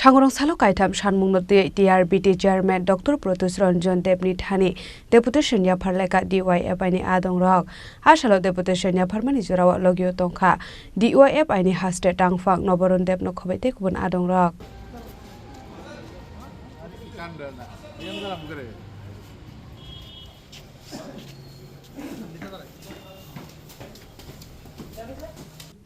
Changrong Salo Kaitam Shanmungnote TRBT Chairman Dr. Protus Ranjan Debni Thani Deputation Ya Pharleka DYF Ani Adong Rock Ashalo Deputation Ya Pharmani Jurawa Logio Tongkha DYF Ani Haste Tangfang Noboron Deb no Khobete Kubun Adong Rock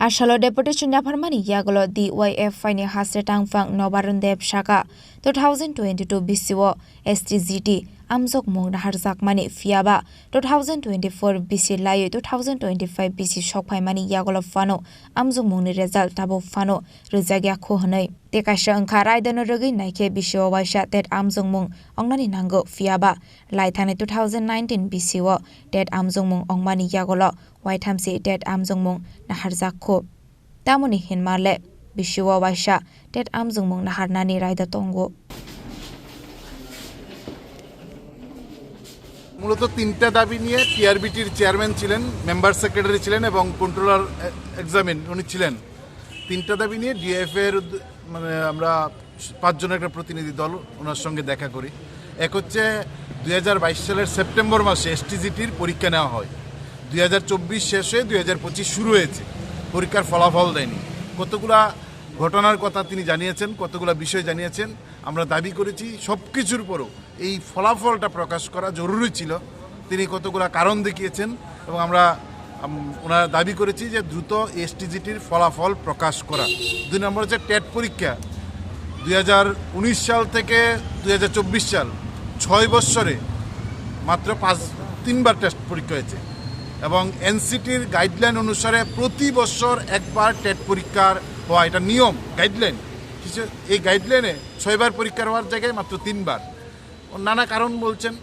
Ashalo Deputation Yaparmani Yagolo DYF Fine Haste Tangfang Nobaron Deb Shaka 2022 BCO STZT Amzok Mung Harzak Mani Fiaba 2024 BC Layo 2025 BC Shokpai Mani Yagolo Fano Amzok Mungni result Tabo Fano Rizagya Kohanai Tekasha Ankarai Dano Ragi Nike Bisho Waisha Ted Amzok Mung Ongnani Nango Fiaba Laitane 2019 BCO Ted Amzok Mung Ongmani Yagolo White Hamsi Ted Amzok Mung Naharzak Ko Tamuni Hinmarle Bisho Waisha Ted Amzok Mung Naharnani Raida Tongo মূলত তিনটা দাবি নিয়ে টিআরবিটির chairman ছিলেন member secretary ছিলেন এবং controller examine উনি ছিলেন তিনটা দাবি নিয়ে ডিএফ এর মানে আমরা পাঁচজনের একটা প্রতিনিধি দল ওনার সঙ্গে দেখা করি এক হচ্ছে 2022 সালের সেপ্টেম্বর মাসে এসটিজিটির পরীক্ষা নেওয়া হয় 2024 শেষে 2025 শুরু হয়েছে পরীক্ষার ফলাফল দেয়নি কতগুলা ঘটনার কথা তিনি জানিয়েছেন কতগুলা বিষয় জানিয়েছেন আমরা দাবি করেছি সবকিছুর পরও এই ফলাফলটা প্রকাশ করা জরুরি ছিল তিনি কতগুলা কারণ দেখিয়েছেন এবং আমরা ওনারা দাবি করেছি যে দ্রুত এসটিজিটির ফলাফল প্রকাশ করা দুই নম্বর হচ্ছে টেট পরীক্ষা 2019 সাল থেকে 2024 সাল 6 বছরে মাত্র 3বার টেস্ট পরীক্ষা হয়েছে এবং এনসিটির গাইডলাইন অনুসারে প্রতি বছর একবার টেট পরীক্ষার হওয়া এটা নিয়ম গাইডলাইন এই গাইডলাইনে 6বার পরীক্ষা হওয়ার জায়গায় মাত্র 3বার নানা কারণ বলছেন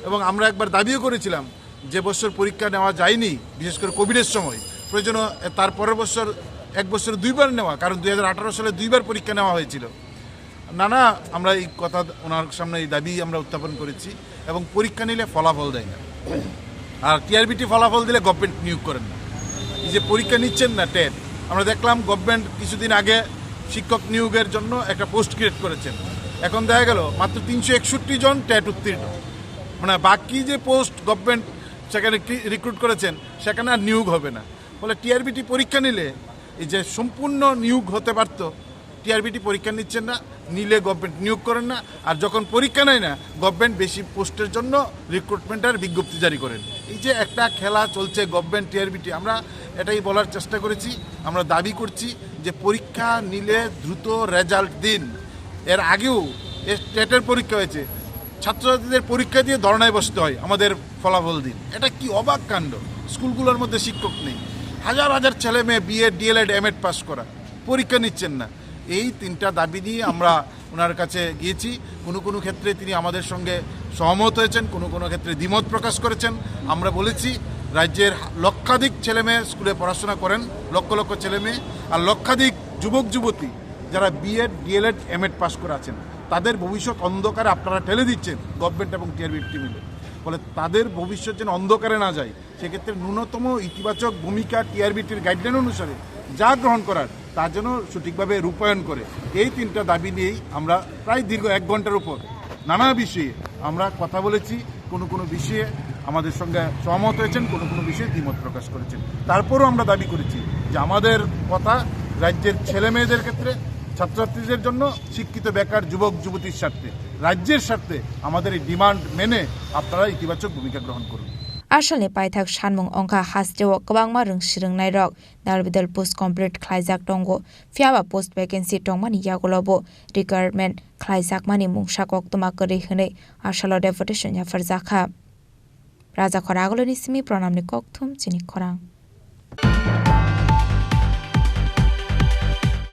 এবং আমরা একবার দাবিও করেছিলাম যে বছর পরীক্ষা নেওয়া যায়নি বিশেষ করে কোভিডের সময় প্রয়োজন তার পরের বছর এক বছর 2বার নেওয়া কারণ 2018 সালে 2বার পরীক্ষা নেওয়া হয়েছিল নানা আমরা এই কথা ওনার সামনে এই দাবি আমরা উত্থাপন করেছি এবং পরীক্ষা নিলে ফলাফল দেয় না আর টিআরবিটি ফলাফল দিলে গভর্নমেন্ট নিয়োগ করেন না এই যে পরীক্ষা নিচ্ছেন না টেট আমরা দেখলাম গভর্নমেন্ট কিছুদিন আগে শিক্ষক নিয়োগের জন্য একটা পোস্ট ক্রিয়েট করেছেন এখন দেখা গেল মাত্র 361 জন টেট উত্তীর্ণ মানে বাকি যে পোস্ট গভর্নমেন্ট সেখানে রিক্রুট করেছেন সেখানে আর নিয়োগ হবে না ফলে টিআরবিটি পরীক্ষা নিলে এই যে সম্পূর্ণ নিয়োগ হতে পারতো টিআরবিটি পরীক্ষা নিচ্ছেন না নিলে গভর্নমেন্ট নিয়োগ করেন না আর যখন পরীক্ষা নেয় না গভর্নমেন্ট বেশি পোস্টের জন্য রিক্রুটমেন্টের বিজ্ঞপ্তি জারি করেন এই যে একটা খেলা চলছে গভর্নমেন্ট টিআরবিটি আমরা এটাই বলার চেষ্টা করেছি আমরা দাবি করছি যে পরীক্ষা নিলে দ্রুত রেজাল্ট দিন এর আগেও টেটের পরীক্ষা হয়েছে ছাত্রছাত্রীদের পরীক্ষা দিয়ে ধর্নায় বসতে হয় আমাদের ফলাফল দিন এটা কি অবাক কাণ্ড স্কুলগুলোর মধ্যে শিক্ষক নেই হাজার হাজার ছেলে মেয়ে বিএড ডিএলএড এমএড পাস করা পরীক্ষা নিচ্ছেন না এই তিনটা দাবি নিয়ে আমরা ওনার কাছে গিয়েছি কোনো ক্ষেত্রে তিনি আমাদের সঙ্গে সহমত হয়েছেন কোনো ক্ষেত্রে দ্বিমত প্রকাশ করেছেন আমরা বলেছি রাজ্যের লক্ষাধিক ছেলেমেয়ে স্কুলে পড়াশোনা করেন লক্ষ লক্ষ ছেলেমেয়ে আর লক্ষাধিক যুবক যুবতী যারা বিএড ডিএলএড এমএড পাস করে আছেন তাদের ভবিষ্যৎ অন্ধকারে আপনারা ঠেলে দিচ্ছেন গভর্নমেন্ট এবং টিআরবিটি মিলে ফলে তাদের ভবিষ্যৎ যেন অন্ধকারে না যায় সেক্ষেত্রে ন্যূনতম ইতিবাচক ভূমিকা টিআরবিটির গাইডলাইন অনুসারে যা গ্রহণ করার তা যেন সঠিকভাবে রূপায়ণ করে এই তিনটা দাবি নিয়েই আমরা প্রায় দীর্ঘ 1 ঘন্টার উপর নানা বিষয়ে আমরা কথা বলেছি কোনো বিষয়ে আমাদের সঙ্গে সহমত হয়েছেন কোনো বিষয়ে দ্বিমত প্রকাশ করেছেন তারপরও আমরা দাবি করেছি যে আমাদের কথা রাজ্যের ছেলে মেয়েদের ক্ষেত্রে ছাত্রছাত্রীদের জন্য শিক্ষিত বেকার যুবক যুবতীর স্বার্থে রাজ্যের স্বার্থে আমাদের এই ডিমান্ড মেনে আপনারা ইতিবাচক ভূমিকা গ্রহণ করুন Ashale Paithak Shanmung Ongka Hasteo Kabangma Rungsirung Nairok Darbidal Post Complete Klaizak Tongo Fiaba Post Vacancy Tongmani Yagolobo Requirement Klaizak Mani Mungshakok Tumakari Hune Ashalo Deputation Yafarzakha Raza Koragolo Nisimi Pronamni Koktum Chini Korang